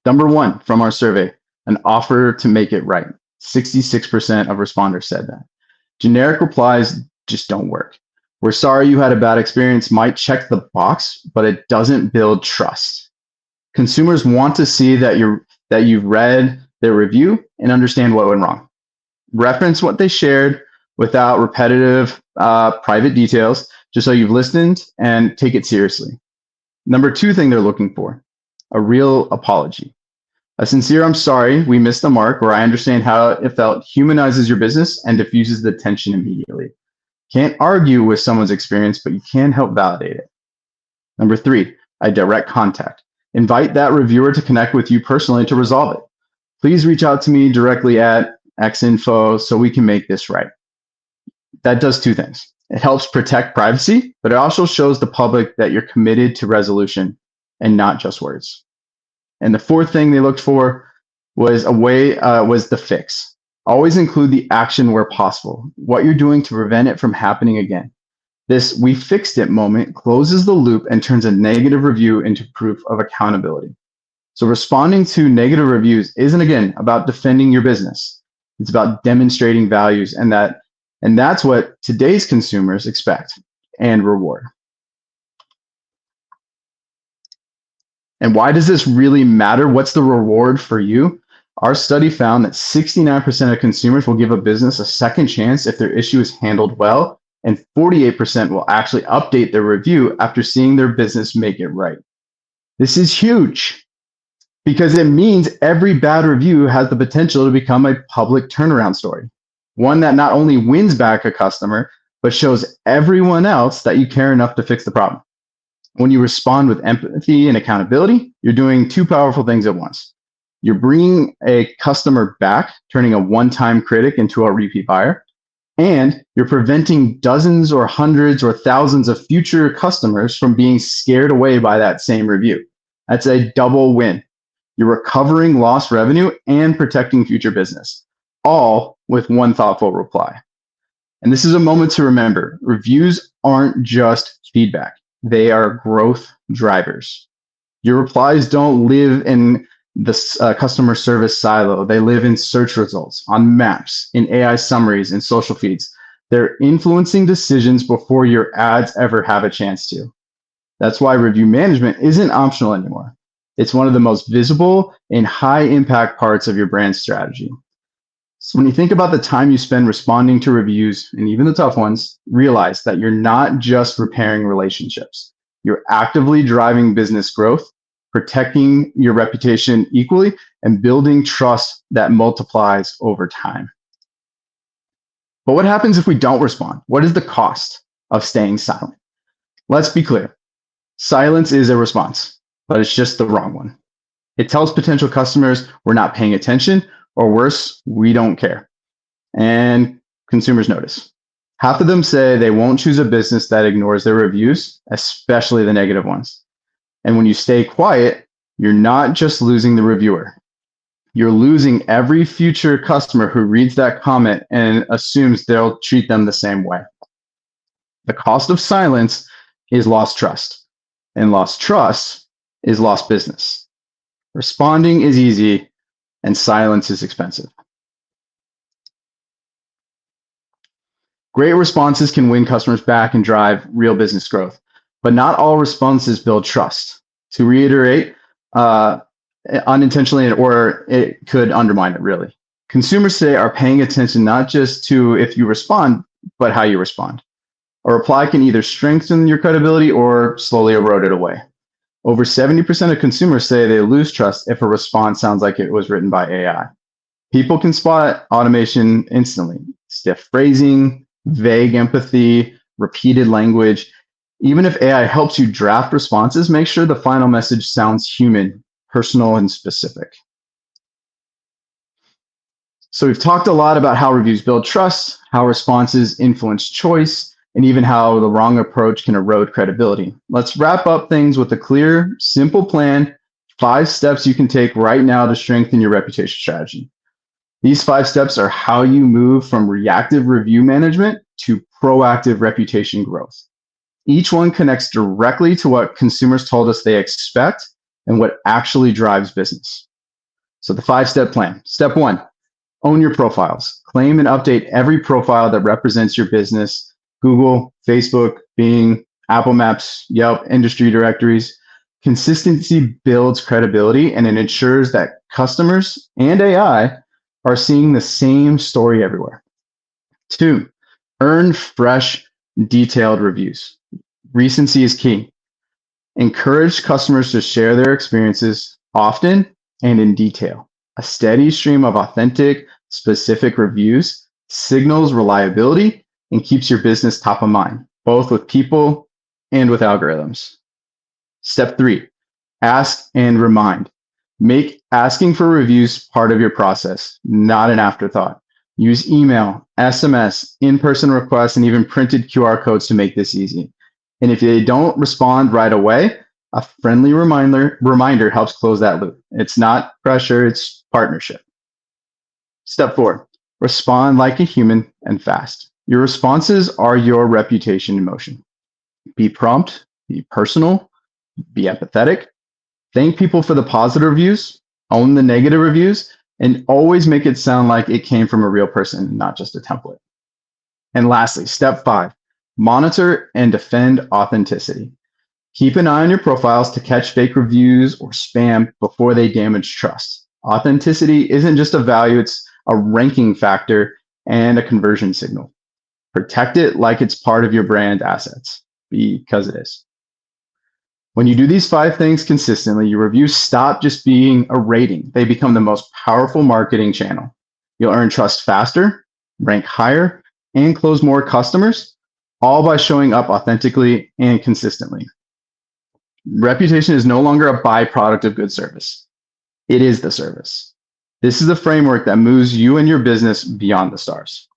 Number one, from our survey, an offer to make it right. 66% of responders said that. Generic replies just don't work. We're sorry you had a bad experience might check the box, but it doesn't build trust. Consumers want to see that you've read their review and understand what went wrong. Reference what they shared without repetitive private details, just so you've listened and take it seriously. Number two thing they're looking for, a real apology. A sincere "I'm sorry, we missed the mark," or "I understand how it felt," humanizes your business and diffuses the tension immediately. Can't argue with someone's experience, but you can help validate it. Number three, a direct contact. Invite that reviewer to connect with you personally to resolve it. Please reach out to me directly at XInfo so we can make this right. That does two things. It helps protect privacy, but it also shows the public that you're committed to resolution and not just words. And the fourth thing they looked for was the fix. Always include the action where possible, what you're doing to prevent it from happening again. This "we fixed it" moment closes the loop and turns a negative review into proof of accountability. So responding to negative reviews isn't, again, about defending your business. It's about demonstrating values, and that's what today's consumers expect and reward. And why does this really matter? What's the reward for you? Our study found that 69% of consumers will give a business a second chance if their issue is handled well, and 48% will actually update their review after seeing their business make it right. This is huge because it means every bad review has the potential to become a public turnaround story, one that not only wins back a customer, but shows everyone else that you care enough to fix the problem. When you respond with empathy and accountability, you're doing two powerful things at once. You're bringing a customer back, turning a one-time critic into a repeat buyer, and you're preventing dozens or hundreds or thousands of future customers from being scared away by that same review. That's a double win. You're recovering lost revenue and protecting future business, all with one thoughtful reply. And this is a moment to remember, reviews aren't just feedback. They are growth drivers. Your replies don't live in the customer service silo. They live in search results, on maps, in AI summaries, in social feeds. They're influencing decisions before your ads ever have a chance to. That's why review management isn't optional anymore. It's one of the most visible and high impact parts of your brand strategy. So when you think about the time you spend responding to reviews, and even the tough ones, realize that you're not just repairing relationships. You're actively driving business growth, protecting your reputation equally, and building trust that multiplies over time. But what happens if we don't respond? What is the cost of staying silent? Let's be clear. Silence is a response, but it's just the wrong one. It tells potential customers we're not paying attention, or worse, we don't care. And consumers notice. Half of them say they won't choose a business that ignores their reviews, especially the negative ones. And when you stay quiet, you're not just losing the reviewer. You're losing every future customer who reads that comment and assumes they'll treat them the same way. The cost of silence is lost trust, and lost trust is lost business. Responding is easy, and silence is expensive. Great responses can win customers back and drive real business growth, but not all responses build trust. To reiterate, unintentionally, or it could undermine it, really. Consumers today are paying attention not just to if you respond, but how you respond. A reply can either strengthen your credibility or slowly erode it away. Over 70% of consumers say they lose trust if a response sounds like it was written by AI. People can spot automation instantly. Stiff phrasing, vague empathy, repeated language. Even if AI helps you draft responses, make sure the final message sounds human, personal, and specific. So we've talked a lot about how reviews build trust, how responses influence choice, and even how the wrong approach can erode credibility. Let's wrap up things with a clear, simple plan, 5 steps you can take right now to strengthen your reputation strategy. These 5 steps are how you move from reactive review management to proactive reputation growth. Each one connects directly to what consumers told us they expect and what actually drives business. So the 5-step plan. Step 1, own your profiles. Claim and update every profile that represents your business: Google, Facebook, Bing, Apple Maps, Yelp, industry directories. Consistency builds credibility, and it ensures that customers and AI are seeing the same story everywhere. 2, earn fresh, detailed reviews. Recency is key. Encourage customers to share their experiences often and in detail. A steady stream of authentic, specific reviews signals reliability and keeps your business top of mind, both with people and with algorithms. Step 3, ask and remind. Make asking for reviews part of your process, not an afterthought. Use email, SMS, in-person requests, and even printed QR codes to make this easy. And if they don't respond right away, a friendly reminder helps close that loop. It's not pressure, it's partnership. Step 4, respond like a human and fast. Your responses are your reputation in motion. Be prompt, be personal, be empathetic. Thank people for the positive reviews, own the negative reviews, and always make it sound like it came from a real person, not just a template. And lastly, step 5, monitor and defend authenticity. Keep an eye on your profiles to catch fake reviews or spam before they damage trust. Authenticity isn't just a value, it's a ranking factor and a conversion signal. Protect it like it's part of your brand assets, because it is. When you do these 5 things consistently, your reviews stop just being a rating. They become the most powerful marketing channel. You'll earn trust faster, rank higher, and close more customers, all by showing up authentically and consistently. Reputation is no longer a byproduct of good service. It is the service. This is the framework that moves you and your business beyond the stars.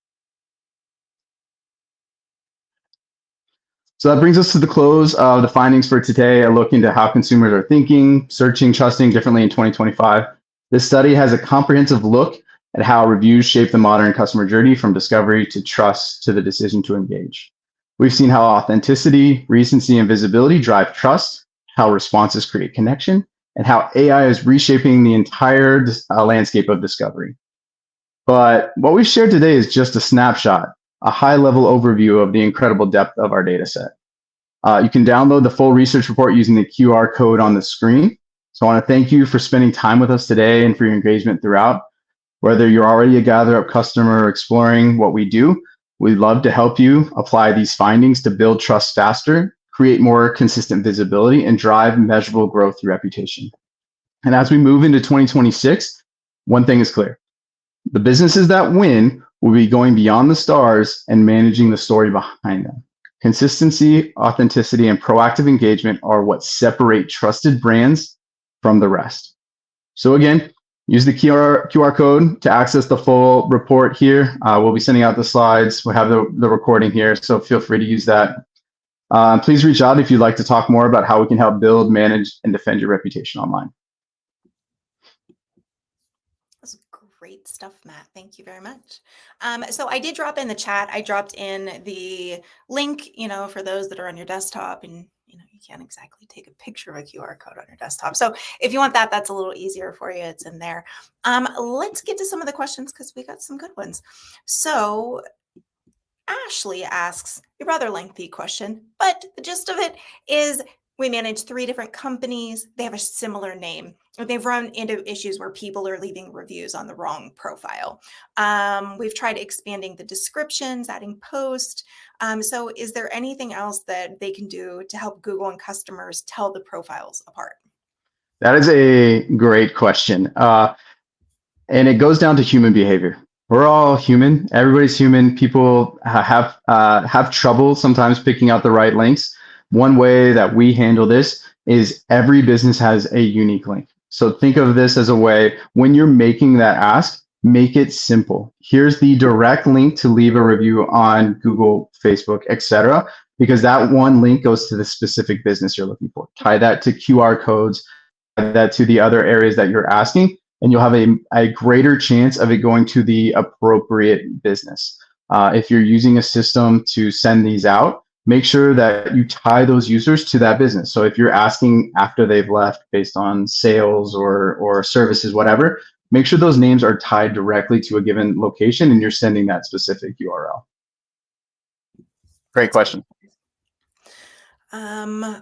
So that brings us to the close of the findings for today, a look into how consumers are thinking, searching, trusting differently in 2025. This study has a comprehensive look at how reviews shape the modern customer journey, from discovery to trust to the decision to engage. We've seen how authenticity, recency, and visibility drive trust, how responses create connection, and how AI is reshaping the entire landscape of discovery. But what we've shared today is just a snapshot, a high-level overview of the incredible depth of our data set. You can download the full research report using the QR code on the screen. So I want to thank you for spending time with us today and for your engagement throughout. Whether you're already a GatherUp customer or exploring what we do, we'd love to help you apply these findings to build trust faster, create more consistent visibility, and drive measurable growth through reputation. And as we move into 2026, one thing is clear. The businesses that win will be going beyond the stars and managing the story behind them. Consistency, authenticity, and proactive engagement are what separate trusted brands from the rest. So again, use the QR code to access the full report here. We'll be sending out the slides. We'll have the recording here, so feel free to use that. Please reach out if you'd like to talk more about how we can help build, manage, and defend your reputation online. That's great stuff, Matt. Thank you very much. So I did drop in the chat. I dropped in the link, for those that are on your desktop, and you can't exactly take a picture of a QR code on your desktop. So if you want that, that's a little easier for you. It's in there. Let's get to some of the questions because we got some good ones. So Ashley asks a rather lengthy question, but the gist of it is we manage 3 different companies. They have a similar name. They've run into issues where people are leaving reviews on the wrong profile. We've tried expanding the descriptions, adding posts. So is there anything else that they can do to help Google and customers tell the profiles apart? That is a great question. And it goes down to human behavior. We're all human. Everybody's human. People have trouble sometimes picking out the right links. One way that we handle this is every business has a unique link. So think of this as a way, when you're making that ask, make it simple. Here's the direct link to leave a review on Google, Facebook, etc. Because that one link goes to the specific business you're looking for. Tie that to QR codes, tie that to the other areas that you're asking, and you'll have a greater chance of it going to the appropriate business. If you're using a system to send these out, make sure that you tie those users to that business. So if you're asking after they've left based on sales or services, whatever, make sure those names are tied directly to a given location and you're sending that specific URL. Great question.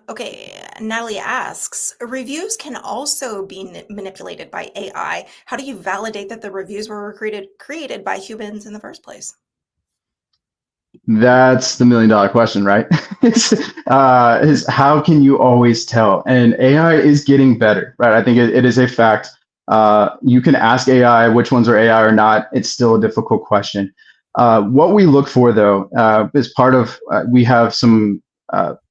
Okay, Natalie asks, reviews can also be manipulated by AI. How do you validate that the reviews were created by humans in the first place? That's the $1 million question, right? Is how can you always tell? And AI is getting better, right? I think it is a fact. You can ask AI which ones are AI or not. It's still a difficult question. What we look for, though, is part of we have some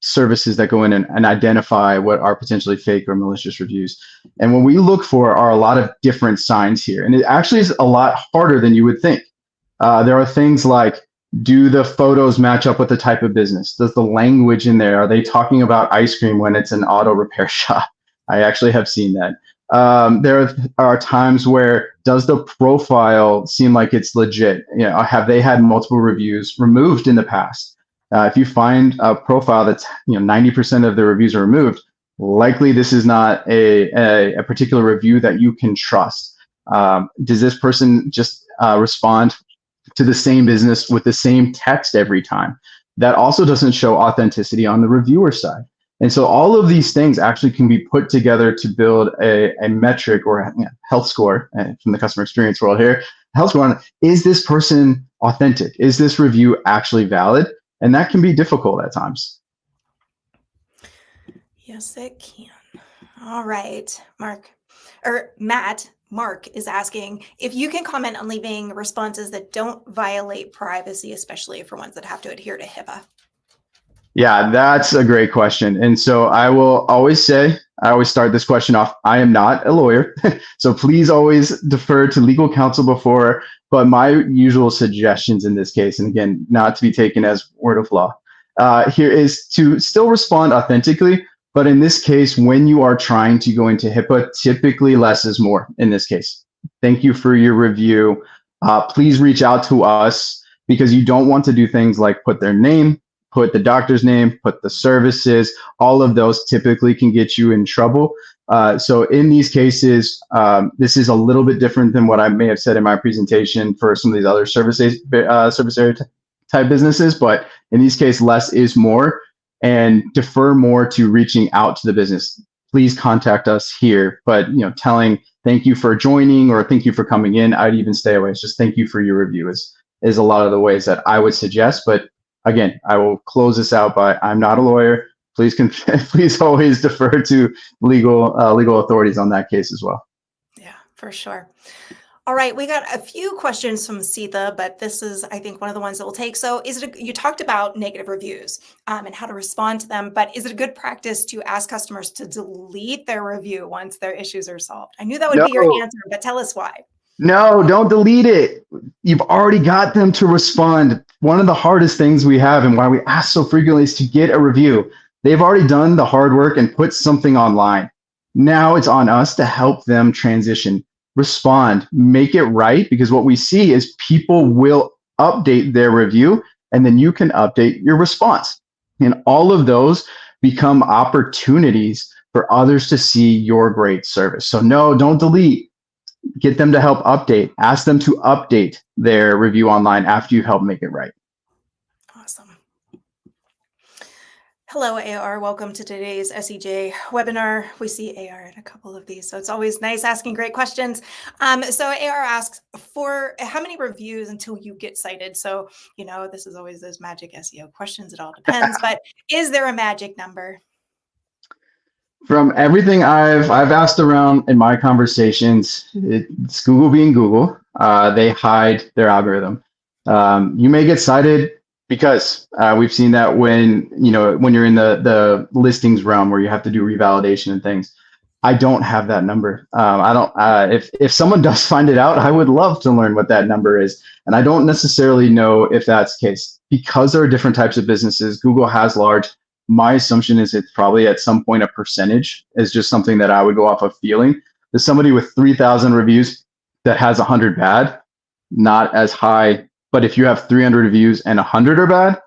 services that go in and identify what are potentially fake or malicious reviews. And what we look for are a lot of different signs here. And it actually is a lot harder than you would think. There are things like, do the photos match up with the type of business? Does the language in there, are they talking about ice cream when it's an auto repair shop? I actually have seen that. There are times where does the profile seem like it's legit? You know, have they had multiple reviews removed in the past? If you find a profile that's 90% of the reviews are removed, likely this is not a particular review that you can trust. Does this person just respond to the same business with the same text every time? That also doesn't show authenticity on the reviewer side. And so all of these things actually can be put together to build a metric or a health score from the customer experience world here. Health score on, is this person authentic? Is this review actually valid? And that can be difficult at times. Yes, it can. All right, Matt. Mark is asking if you can comment on leaving responses that don't violate privacy, especially for ones that have to adhere to HIPAA. Yeah, that's a great question. And so I will always say, I always start this question off, I am not a lawyer. So please always defer to legal counsel before, but my usual suggestions in this case, and again, not to be taken as word of law, here is to still respond authentically. But in this case, when you are trying to go into HIPAA, typically less is more in this case. Thank you for your review. Please reach out to us because you don't want to do things like put their name, put the doctor's name, put the services. All of those typically can get you in trouble. So in these cases, this is a little bit different than what I may have said in my presentation for some of these other service area type businesses. But in these cases, less is more. And defer more to reaching out to the business. Please contact us here. But telling thank you for joining or thank you for coming in, I'd even stay away. It's just thank you for your review is a lot of the ways that I would suggest. But again, I will close this out by I'm not a lawyer. Please please always defer to legal authorities on that case as well. Yeah, for sure. All right, we got a few questions from Sita, but this is, I think, one of the ones that we'll take. So you talked about negative reviews and how to respond to them, but is it a good practice to ask customers to delete their review once their issues are solved? I knew that would be your answer, but tell us why. No, don't delete it. You've already got them to respond. One of the hardest things we have and why we ask so frequently is to get a review. They've already done the hard work and put something online. Now it's on us to help them transition. Respond, make it right, because what we see is people will update their review and then you can update your response. And all of those become opportunities for others to see your great service. So no, don't delete. Get them to help update. Ask them to update their review online after you help make it right. Awesome. Hello, AR. Welcome to today's SEJ webinar. We see AR in a couple of these, so it's always nice asking great questions. So AR asks, for how many reviews until you get cited? So, this is always those magic SEO questions. It all depends, but is there a magic number? From everything I've asked around in my conversations, it's Google being Google. They hide their algorithm. You may get cited because we've seen that when you're in the listings realm where you have to do revalidation and things. I don't have that number. I don't. If someone does find it out, I would love to learn what that number is. And I don't necessarily know if that's the case because there are different types of businesses. Google has large. My assumption is it's probably at some point a percentage is just something that I would go off of feeling. There's somebody with 3,000 reviews that has 100 bad, not as high. But if you have 300 reviews and 100 are bad,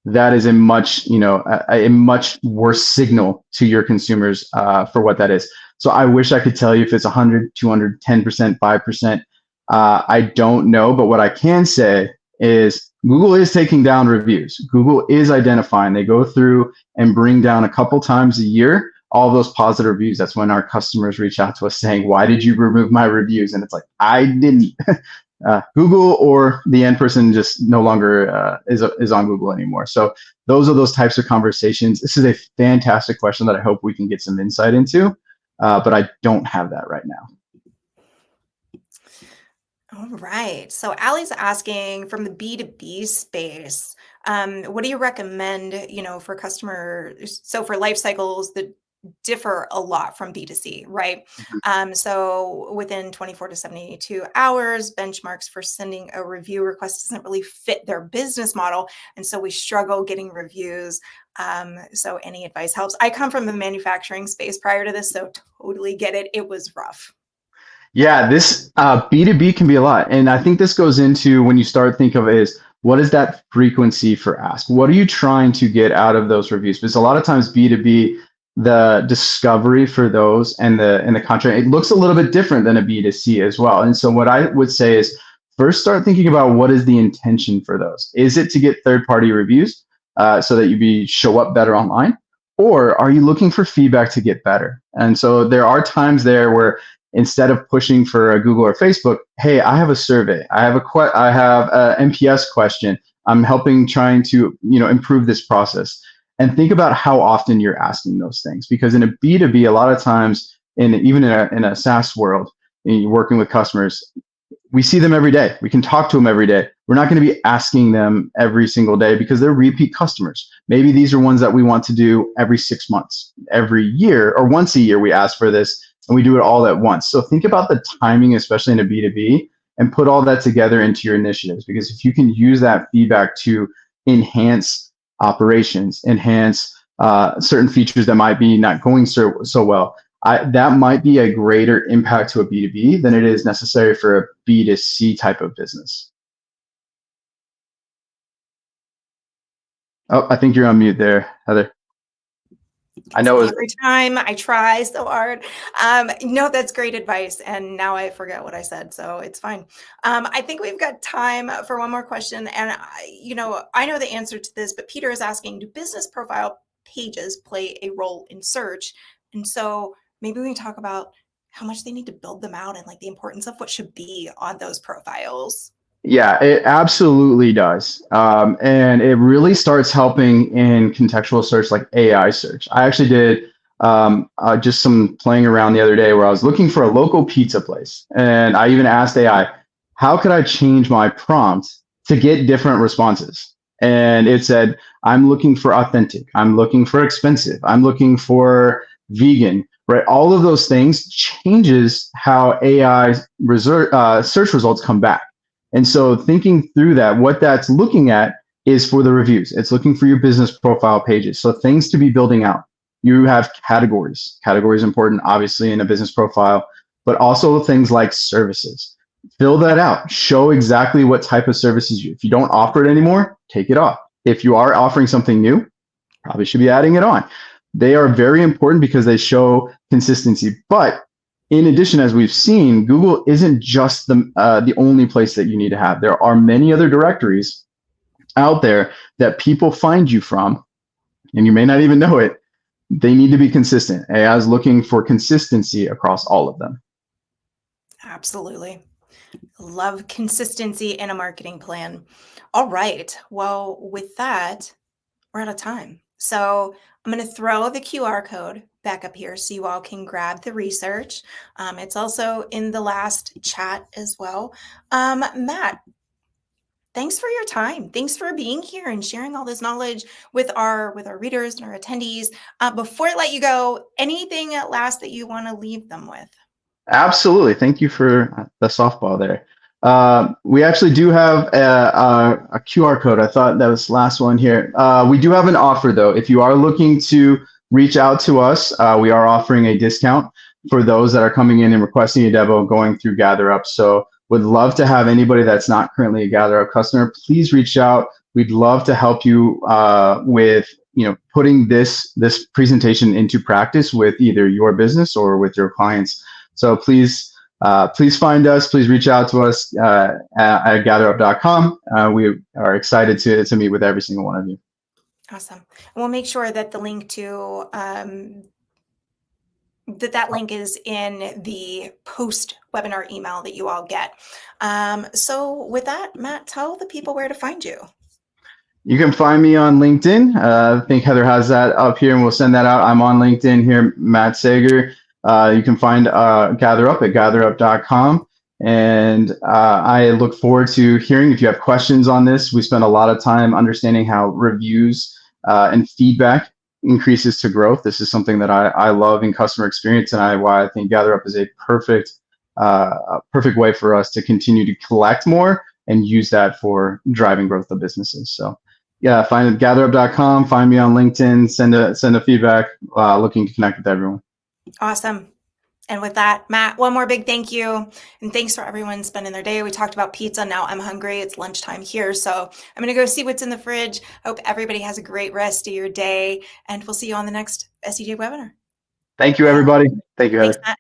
that is a much, a much worse signal to your consumers for what that is. So I wish I could tell you if it's 100, 200, 10%, 5%. I don't know, but what I can say is Google is taking down reviews. Google is identifying. They go through and bring down a couple times a year all those positive reviews. That's when our customers reach out to us saying, "Why did you remove my reviews?" And it's like, I didn't. Google or the end person just no longer is on Google anymore. So those are those types of conversations. This is a fantastic question that I hope we can get some insight into, but I don't have that right now. All right. So Allie's asking from the B2B space, what do you recommend, for customers? So for life cycles that differ a lot from B2C, right? So within 24 to 72 hours, benchmarks for sending a review request doesn't really fit their business model. And so we struggle getting reviews. So any advice helps. I come from the manufacturing space prior to this, so totally get it. It was rough. Yeah, this B2B can be a lot. And I think this goes into when you start think of it as what is that frequency for ask? What are you trying to get out of those reviews? Because a lot of times B2B, the discovery for those and the contract, it looks a little bit different than a B2C as well. And so what I would say is first start thinking about what is the intention for those. Is it to get third-party reviews so that you show up better online? Or are you looking for feedback to get better? And so there are times there where instead of pushing for a Google or Facebook, hey, I have a survey, I have a NPS question, I'm helping trying to improve this process, and think about how often you're asking those things. Because in a B2B, a lot of times, even in a SaaS world, and you're working with customers, we see them every day. We can talk to them every day. We're not going to be asking them every single day because they're repeat customers. Maybe these are ones that we want to do every 6 months, every year, or once a year we ask for this and we do it all at once. So think about the timing, especially in a B2B, and put all that together into your initiatives. Because if you can use that feedback to enhance operations, enhance certain features that might be not going so well, that might be a greater impact to a B2B than it is necessary for a B2C type of business. Oh, I think you're on mute there, Heather. I know every time I try so hard. No, that's great advice. And now I forget what I said, so it's fine. I think we've got time for one more question. And I know the answer to this, but Peter is asking, do business profile pages play a role in search? And so maybe we can talk about how much they need to build them out and like the importance of what should be on those profiles. Yeah, it absolutely does. And it really starts helping in contextual search like AI search. I actually did just some playing around the other day where I was looking for a local pizza place. And I even asked AI, how could I change my prompt to get different responses? And it said, I'm looking for authentic. I'm looking for expensive. I'm looking for vegan, right? All of those things changes how AI search results come back. And so thinking through that, what that's looking at is for the reviews. It's looking for your business profile pages. So things to be building out. You have categories. Categories important, obviously, in a business profile, but also things like services. Fill that out. Show exactly what type of services if you don't offer it anymore, take it off. If you are offering something new, probably should be adding it on. They are very important because they show consistency. But in addition, as we've seen, Google isn't just the only place that you need to have. There are many other directories out there that people find you from, and you may not even know it. They need to be consistent. AI is looking for consistency across all of them. Absolutely. Love consistency in a marketing plan. All right. Well, with that, we're out of time. So I'm going to throw the QR code back up here so you all can grab the research. It's also in the last chat as well. Matt, Thanks for your time. Thanks for being here and sharing all this knowledge with our readers and our attendees. Before I let you go, anything at last that you want to leave them with? Absolutely. Thank you for the softball there. We actually do have a QR code. I thought that was the last one here. We do have an offer though. If you are looking to reach out to us, we are offering a discount for those that are coming in and requesting a demo going through GatherUp. So would love to have anybody that's not currently a GatherUp customer, please reach out. We'd love to help you with putting this presentation into practice with either your business or with your clients. So please find us. Please reach out to us at gatherup.com. We are excited to meet with every single one of you. Awesome. And we'll make sure that the link to that link is in the post webinar email that you all get. So with that, Matt, tell the people where to find you. You can find me on LinkedIn. I think Heather has that up here and we'll send that out. I'm on LinkedIn here, Matt Sager. You can find GatherUp at gatherup.com. And I look forward to hearing if you have questions on this. We spend a lot of time understanding how reviews and feedback increases to growth. This is something that I love in customer experience, and why I think GatherUp is a perfect way for us to continue to collect more and use that for driving growth of businesses. So yeah, find gatherup.com, find me on LinkedIn, send a feedback, looking to connect with everyone. Awesome. And with that, Matt, one more big thank you. And thanks for everyone spending their day. We talked about pizza. Now I'm hungry. It's lunchtime here. So I'm going to go see what's in the fridge. Hope everybody has a great rest of your day. And we'll see you on the next SEJ webinar. Thank you, everybody. Thank you, Heather. Thanks, Matt.